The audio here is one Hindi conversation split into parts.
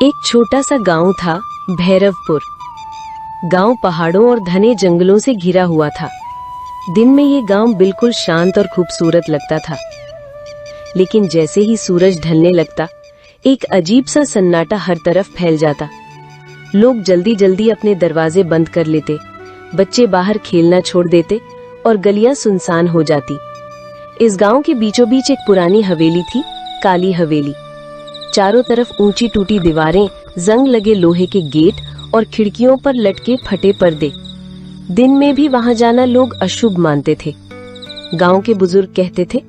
एक छोटा सा गांव था, भैरवपुर। गांव पहाड़ों और घने जंगलों से घिरा हुआ था। दिन में ये गांव बिल्कुल शांत और खूबसूरत लगता था, लेकिन जैसे ही सूरज ढलने लगता, एक अजीब सा सन्नाटा हर तरफ फैल जाता। लोग जल्दी जल्दी अपने दरवाजे बंद कर लेते, बच्चे बाहर खेलना छोड़ देते और गलियां सुनसान हो जाती। इस गांव के बीचों बीच एक पुरानी हवेली थी, काली हवेली। चारों तरफ ऊंची टूटी दीवारें, जंग लगे लोहे के गेट और खिड़कियों पर लटके फटे पर्दे। दिन में भी वहां जाना लोग अशुभ मानते थे। गांव के बुजुर्ग कहते थे,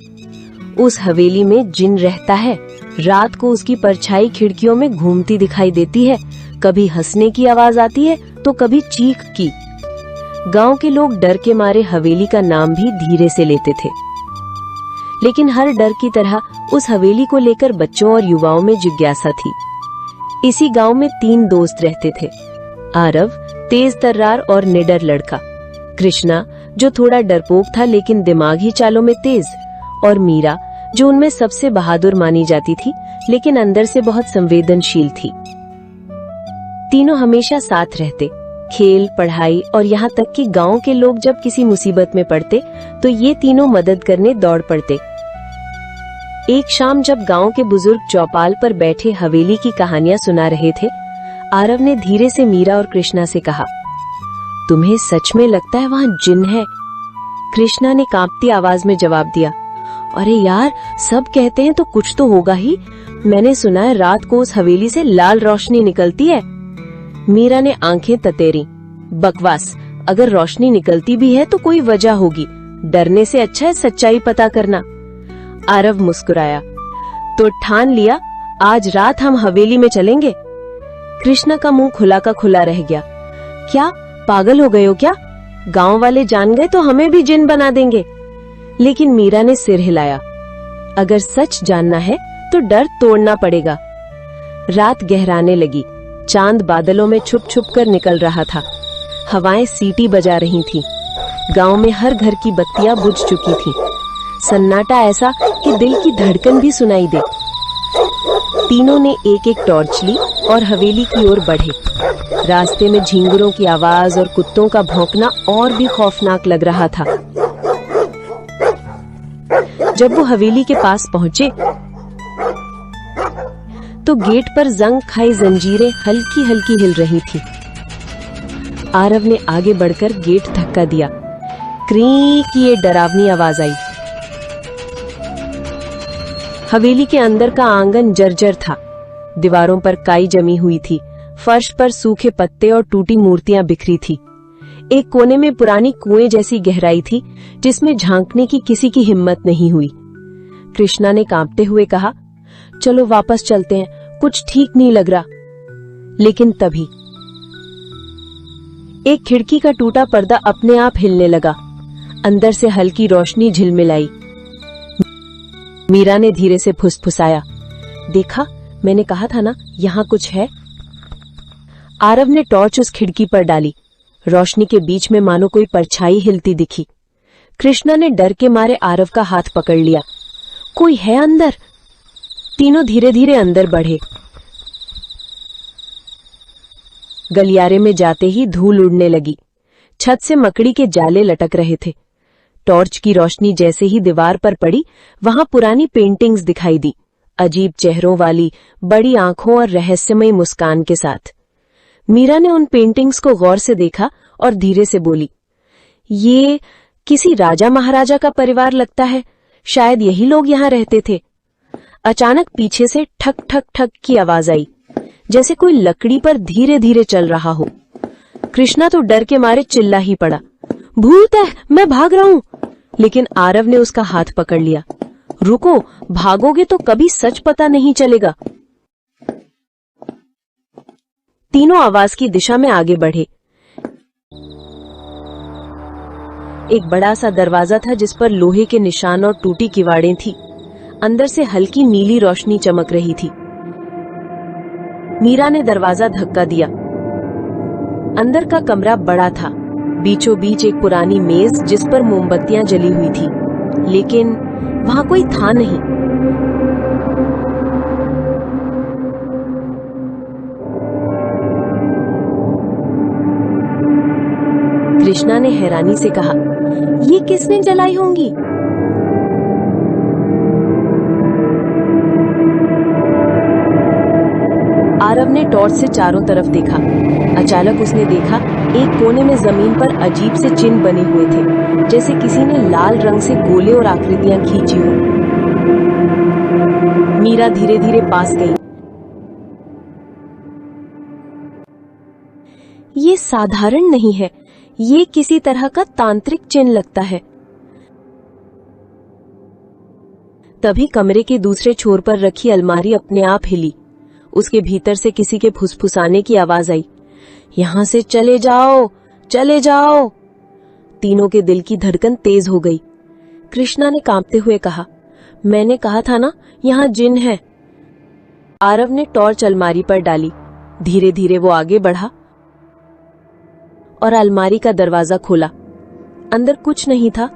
उस हवेली में जिन रहता है। रात को उसकी परछाई खिड़कियों में घूमती दिखाई देती है। कभी हंसने की आवाज आती है तो कभी चीख की। गांव के लोग डर के मारे हवेली का नाम भी धीरे से लेते थे। लेकिन हर डर की तरह उस हवेली को लेकर बच्चों और युवाओं में जिज्ञासा थी। इसी गांव में 3 दोस्त रहते थे, आरव, तेज तर्रार और निडर लड़का, कृष्णा जो थोड़ा डरपोक था लेकिन दिमागी चालों में तेज, और मीरा जो उनमें सबसे बहादुर मानी जाती थी लेकिन अंदर से बहुत संवेदनशील थी। तीनों हमेशा साथ रहते, खेल, पढ़ाई और यहाँ तक कि गांव के लोग जब किसी मुसीबत में पड़ते तो ये तीनों मदद करने दौड़ पड़ते। एक शाम जब गांव के बुजुर्ग चौपाल पर बैठे हवेली की कहानियां सुना रहे थे, आरव ने धीरे से मीरा और कृष्णा से कहा, तुम्हें सच में लगता है वहां जिन है? कृष्णा ने कांपती आवाज में जवाब दिया, अरे यार, सब कहते हैं तो कुछ तो होगा ही। मैंने सुना है रात को उस हवेली से लाल रोशनी निकलती है। मीरा ने आंखें ततेरी, बकवास, अगर रोशनी निकलती भी है तो कोई वजह होगी। डरने से अच्छा है सच्चाई पता करना। आरव मुस्कुराया, तो ठान लिया, आज रात हम हवेली में चलेंगे? कृष्णा का मुंह खुला का खुला रह गया। क्या पागल हो गए हो क्या? गांव वाले जान गए तो हमें भी जिन बना देंगे। लेकिन मीरा ने सिर हिलाया, अगर सच जानना है तो डर तोड़ना पड़ेगा। रात गहराने लगी, चांद बादलों में छुप छुप कर निकल रहा था। हवाएं सीटी बजा रही थीं। गांव में हर घर की बत्तियां बुझ चुकी थीं। सन्नाटा ऐसा कि दिल की धड़कन भी सुनाई दे। तीनों ने एक एक टॉर्च ली और हवेली की ओर बढ़े। रास्ते में झींगुरों की आवाज और कुत्तों का भौंकना और भी खौफनाक लग रहा था। जब वो हवेली के पास पहुंचे तो गेट पर जंग खाई जंजीरें हल्की हल्की हिल रही थी। आरव ने आगे बढ़कर गेट धक्का दिया। क्री की ये डरावनी आवाज आई। हवेली के अंदर का आंगन जर्जर था। दीवारों पर काई जमी हुई थी, फर्श पर सूखे पत्ते और टूटी मूर्तियां बिखरी थी। एक कोने में पुरानी कुएं जैसी गहराई थी जिसमें झांकने की किसी की हिम्मत नहीं हुई। कृष्णा ने कांपते हुए कहा, चलो वापस चलते हैं, कुछ ठीक नहीं लग रहा। लेकिन तभी एक खिड़की का टूटा पर्दा अपने आप हिलने लगा। अंदर से हल्की रोशनी झिलमिलाई। मीरा ने धीरे से फुसफुसाया, देखा, मैंने कहा था ना, यहाँ कुछ है। आरव ने टॉर्च उस खिड़की पर डाली। रोशनी के बीच में मानो कोई परछाई हिलती दिखी। कृष्णा ने डर के मारे आरव का हाथ पकड़ लिया। कोई है अंदर? तीनों धीरे धीरे अंदर बढ़े। गलियारे में जाते ही धूल उड़ने लगी। छत से मकड़ी के जाले लटक रहे थे। टॉर्च की रोशनी जैसे ही दीवार पर पड़ी, वहां पुरानी पेंटिंग्स दिखाई दी, अजीब चेहरों वाली, बड़ी आंखों और रहस्यमयी मुस्कान के साथ। मीरा ने उन पेंटिंग्स को गौर से देखा और धीरे से बोली, ये किसी राजा महाराजा का परिवार लगता है। शायद यही लोग यहाँ रहते थे। अचानक पीछे से ठक ठक ठक की आवाज आई, जैसे कोई लकड़ी पर धीरे धीरे चल रहा हो। कृष्णा तो डर के मारे चिल्ला ही पड़ा, भूत है, मैं भाग रहा हूं। लेकिन आरव ने उसका हाथ पकड़ लिया, रुको, भागोगे तो कभी सच पता नहीं चलेगा। तीनों आवाज की दिशा में आगे बढ़े। एक बड़ा सा दरवाजा था जिस पर लोहे के निशान और टूटी किवाड़ें थी। अंदर से हल्की नीली रोशनी चमक रही थी। मीरा ने दरवाजा धक्का दिया। अंदर का कमरा बड़ा था। बीचों बीच एक पुरानी मेज जिस पर मोमबत्तियां जली हुई थी, लेकिन वहां कोई था नहीं। हैरानी से कहा, ये किसने जलाई होंगी? आरव ने टॉर्च से चारों तरफ देखा। अचानक उसने देखा एक कोने में जमीन पर अजीब से चिन्ह बने हुए थे, जैसे किसी ने लाल रंग से गोले और आकृतियां खींची हो। मीरा धीरे धीरे पास गई। ये साधारण नहीं है, ये किसी तरह का तांत्रिक चिन्ह लगता है। तभी कमरे के दूसरे छोर पर रखी अलमारी अपने आप हिली। उसके भीतर से किसी के फुसफुसाने की आवाज आई, यहां से चले जाओ, चले जाओ। तीनों के दिल की धड़कन तेज हो गई। कृष्णा ने कांपते हुए कहा, मैंने कहा था ना, यहां जिन है। आरव ने टॉर्च अलमारी पर डाली। धीरे धीरे वो आगे बढ़ा और अलमारी का दरवाजा खोला। अंदर कुछ नहीं था।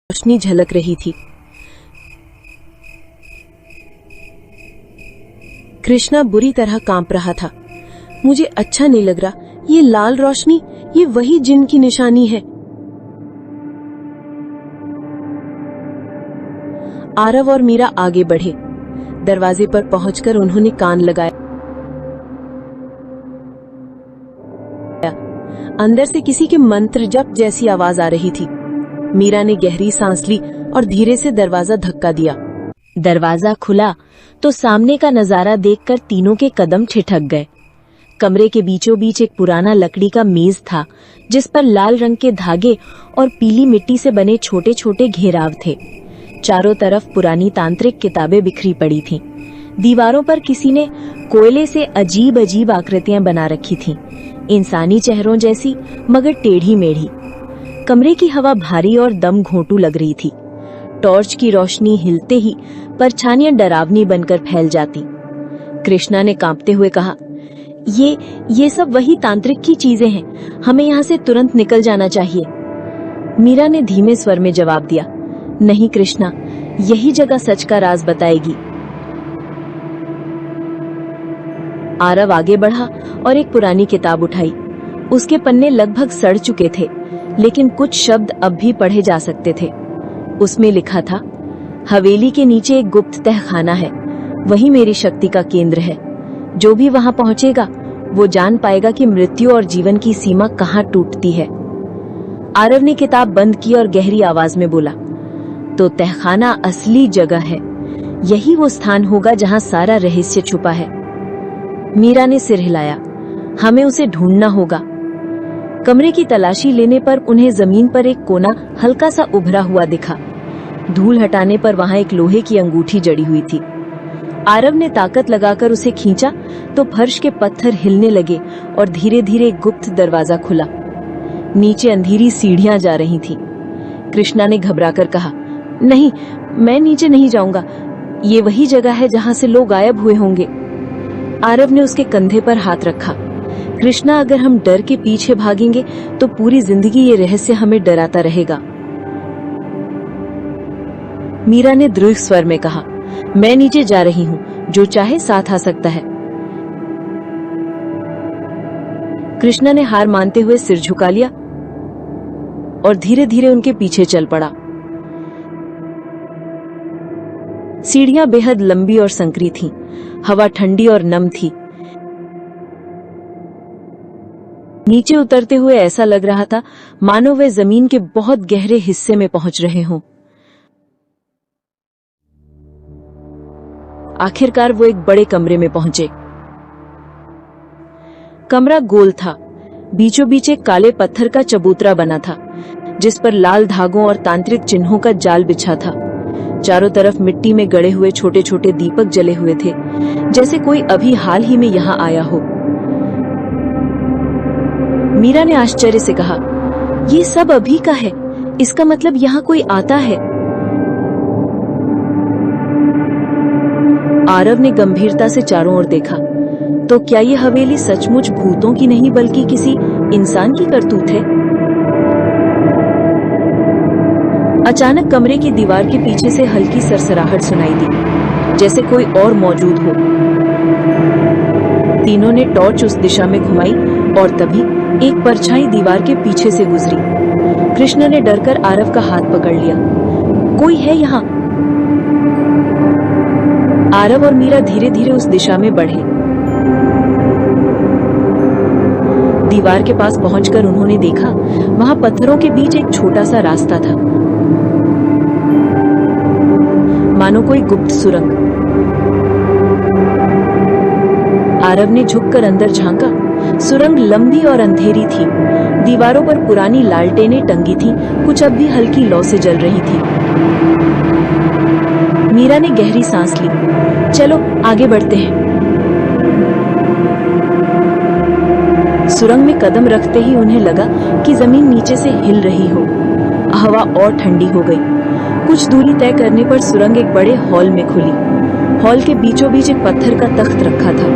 रोशनी झलक रही थी। कृष्णा बुरी तरह कांप रहा था। मुझे अच्छा नहीं लग रहा, ये लाल रोशनी, ये वही जिन की निशानी है। आरव और मीरा आगे बढ़े। दरवाजे पर पहुंचकर उन्होंने कान लगाया। अंदर से किसी के मंत्र जप जैसी आवाज आ रही थी। मीरा ने गहरी सांस ली और धीरे से दरवाजा धक्का दिया। दरवाजा खुला तो सामने का नजारा देखकर तीनों के कदम ठिठक गए। कमरे के बीचों बीच एक पुराना लकड़ी का मेज था, जिस पर लाल रंग के धागे और पीली मिट्टी से बने छोटे छोटे घेराव थे। चारों तरफ पुरानी तांत्रिक किताबें बिखरी पड़ी थीं। दीवारों पर किसी ने कोयले से अजीब अजीब आकृतियां बना रखी थीं, इंसानी चेहरों जैसी मगर टेढ़ी मेढ़ी। कमरे की हवा भारी और दम घोंटू लग रही थी। टॉर्च की रोशनी हिलते ही परछाइयां डरावनी बनकर फैल जाती। कृष्णा ने कांपते हुए कहा, ये सब वही तांत्रिक की चीजें हैं, हमें यहाँ से तुरंत निकल जाना चाहिए। मीरा ने धीमे स्वर में जवाब दिया, नहीं कृष्णा, यही जगह सच का राज बताएगी। आरव आगे बढ़ा और एक पुरानी किताब उठाई। उसके पन्ने लगभग सड़ चुके थे, लेकिन कुछ शब्द अब भी पढ़े जा सकते थे। उसमें लिखा था, हवेली के नीचे एक गुप्त तहखाना है, वही मेरी शक्ति का केंद्र है। जो भी वहां पहुंचेगा वो जान पाएगा कि मृत्यु और जीवन की सीमा कहाँ टूटती है। आरव ने किताब बंद की और गहरी आवाज में बोला, तो तहखाना असली जगह है, यही वो स्थान होगा जहां सारा रहस्य छुपा है। मीरा ने सिर हिलाया, हमें उसे ढूंढना होगा। कमरे की तलाशी लेने पर उन्हें जमीन पर एक कोना हल्का सा उभरा हुआ दिखा। धूल हटाने पर वहां एक लोहे की अंगूठी जड़ी हुई थी। आरव ने ताकत लगाकर उसे खींचा तो फर्श के पत्थर हिलने लगे और धीरे धीरे एक गुप्त दरवाजा खुला। नीचे अंधेरी सीढ़ियां जा रही थीं। कृष्णा ने घबराकर कहा, नहीं, मैं नीचे नहीं जाऊंगा, ये वही जगह है जहां से लोग गायब हुए होंगे। आरव ने उसके कंधे पर हाथ रखा। कृष्णा, अगर हम डर के पीछे भागेंगे तो पूरी जिंदगी ये रहस्य हमें डराता रहेगा। मीरा ने दृढ़ स्वर में कहा, मैं नीचे जा रही हूं, जो चाहे साथ आ सकता है। कृष्णा ने हार मानते हुए सिर झुका लिया और धीरे धीरे उनके पीछे चल पड़ा। सीढ़ियां बेहद लंबी और संकरी थीं। हवा ठंडी और नम थी। नीचे उतरते हुए ऐसा लग रहा था मानो वे जमीन के बहुत गहरे हिस्से में पहुंच रहे हों। आखिरकार वो एक बड़े कमरे में पहुंचे। कमरा गोल था। बीचों बीच एक काले पत्थर का चबूतरा बना था, जिस पर लाल धागों और तांत्रिक चिन्हों का जाल बिछा था। चारों तरफ मिट्टी में गड़े हुए छोटे छोटे दीपक जले हुए थे, जैसे कोई अभी हाल ही में यहाँ आया हो। मीरा ने आश्चर्य से कहा, ये सब अभी का है, इसका मतलब यहाँ कोई आता है। आरव ने गंभीरता से चारों ओर देखा। तो क्या ये हवेली सचमुच भूतों की नहीं बल्कि किसी इंसान की करतूत है? अचानक कमरे की दीवार के पीछे से हल्की सरसराहट सुनाई दी, जैसे कोई और मौजूद हो। तीनों ने टॉर्च उस दिशा में घुमाई और तभी एक परछाई दीवार के पीछे से गुजरी। कृष्ण ने डरकर आरव का हाथ पकड़ लिया। कोई है यहाँ। आरव और मीरा धीरे धीरे उस दिशा में बढ़े। दीवार के पास पहुंचकर उन्होंने देखा, वहां पत्थरों के बीच एक छोटा सा रास्ता था, मानो कोई गुप्त सुरंग। आरव ने झुककर अंदर झांका। सुरंग लंबी और अंधेरी थी। दीवारों पर पुरानी लालटेनें टंगी थीं, कुछ अब भी हल्की लौ से जल रही थी। मीरा ने गहरी सांस ली। चलो आगे बढ़ते हैं। सुरंग में कदम रखते ही उन्हें लगा कि जमीन नीचे से हिल रही हो। हवा और ठंडी हो गई। कुछ दूरी तय करने पर सुरंग एक बड़े हॉल में खुली। हॉल के बीचों बीच एक पत्थर का तख्त रखा था।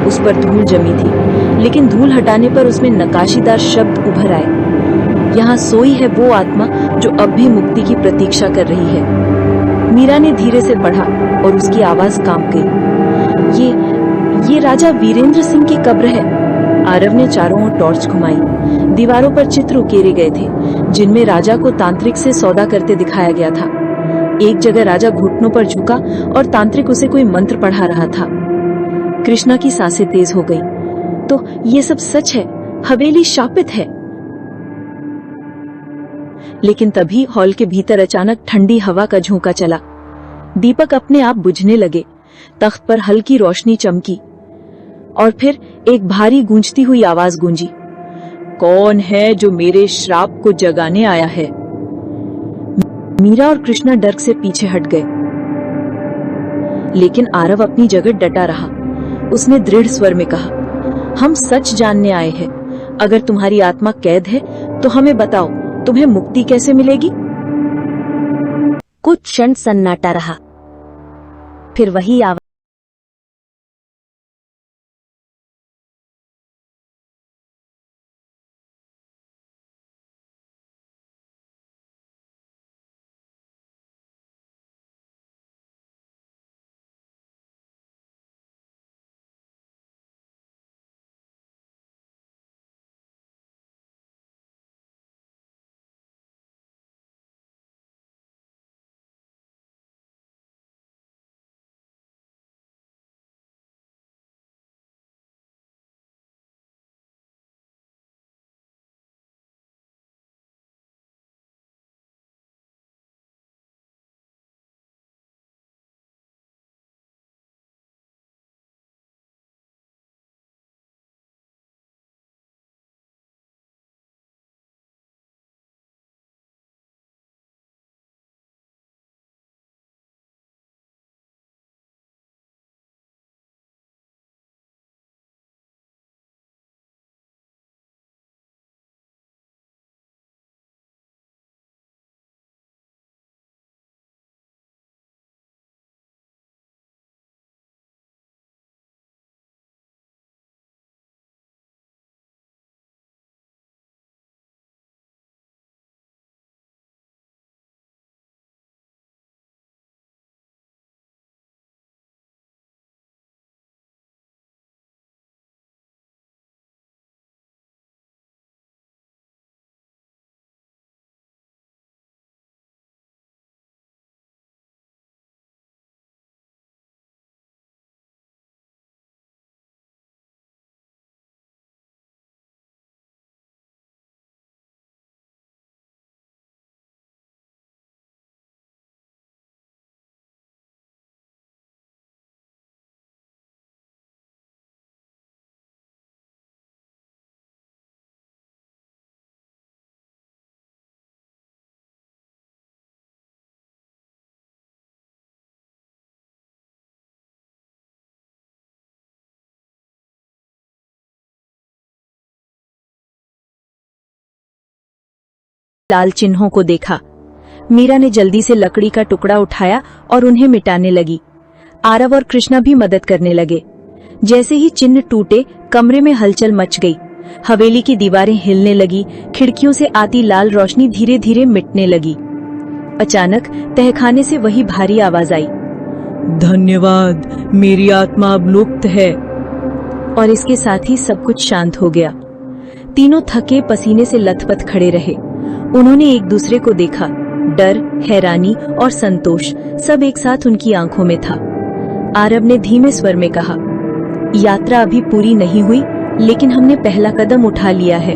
उस पर धूल जमी थी, लेकिन धूल हटाने पर उसमें नकाशीदार शब्द उभर आए। यहाँ सोई है वो आत्मा जो अब भी मुक्ति की प्रतीक्षा कर रही है। मीरा ने धीरे से पढ़ा और उसकी आवाज कांप गई। ये राजा वीरेंद्र सिंह की कब्र है। आरव ने चारों ओर टॉर्च घुमाई। दीवारों पर चित्र उकेरे गए थे, जिनमें राजा को तांत्रिक से सौदा करते दिखाया गया था। एक जगह राजा घुटनों पर झुका और तांत्रिक उसे कोई मंत्र पढ़ा रहा था। कृष्णा की सांसें तेज हो गई। तो ये सब सच है, हवेली शापित है। लेकिन तभी हॉल के भीतर अचानक ठंडी हवा का झोंका चला। दीपक अपने आप बुझने लगे। तख्त पर हल्की रोशनी चमकी और फिर एक भारी गूंजती हुई आवाज गूंजी। कौन है जो मेरे श्राप को जगाने आया है? मीरा और कृष्णा डर से पीछे हट गए, लेकिन आरव अपनी जगह डटा रहा। उसने दृढ़ स्वर में कहा, हम सच जानने आए हैं। अगर तुम्हारी आत्मा कैद है तो हमें बताओ, तुम्हें मुक्ति कैसे मिलेगी? कुछ क्षण सन्नाटा रहा, फिर वही आवाज लाल चिन्हों को देखा। मीरा ने जल्दी से लकड़ी का टुकड़ा उठाया और उन्हें मिटाने लगी। आरव और कृष्णा भी मदद करने लगे। जैसे ही चिन्ह टूटे, कमरे में हलचल मच गई। हवेली की दीवारें हिलने लगी, खिड़कियों से आती लाल रोशनी धीरे धीरे मिटने लगी। अचानक तहखाने से वही भारी आवाज आई, धन्यवाद, मेरी आत्मा अब मुक्त है। और इसके साथ ही सब कुछ शांत हो गया। तीनों थके पसीने से लथपथ खड़े रहे। उन्होंने एक दूसरे को देखा। डर, हैरानी और संतोष सब एक साथ उनकी आंखों में था। आरव ने धीमे स्वर में कहा, यात्रा अभी पूरी नहीं हुई, लेकिन हमने पहला कदम उठा लिया है।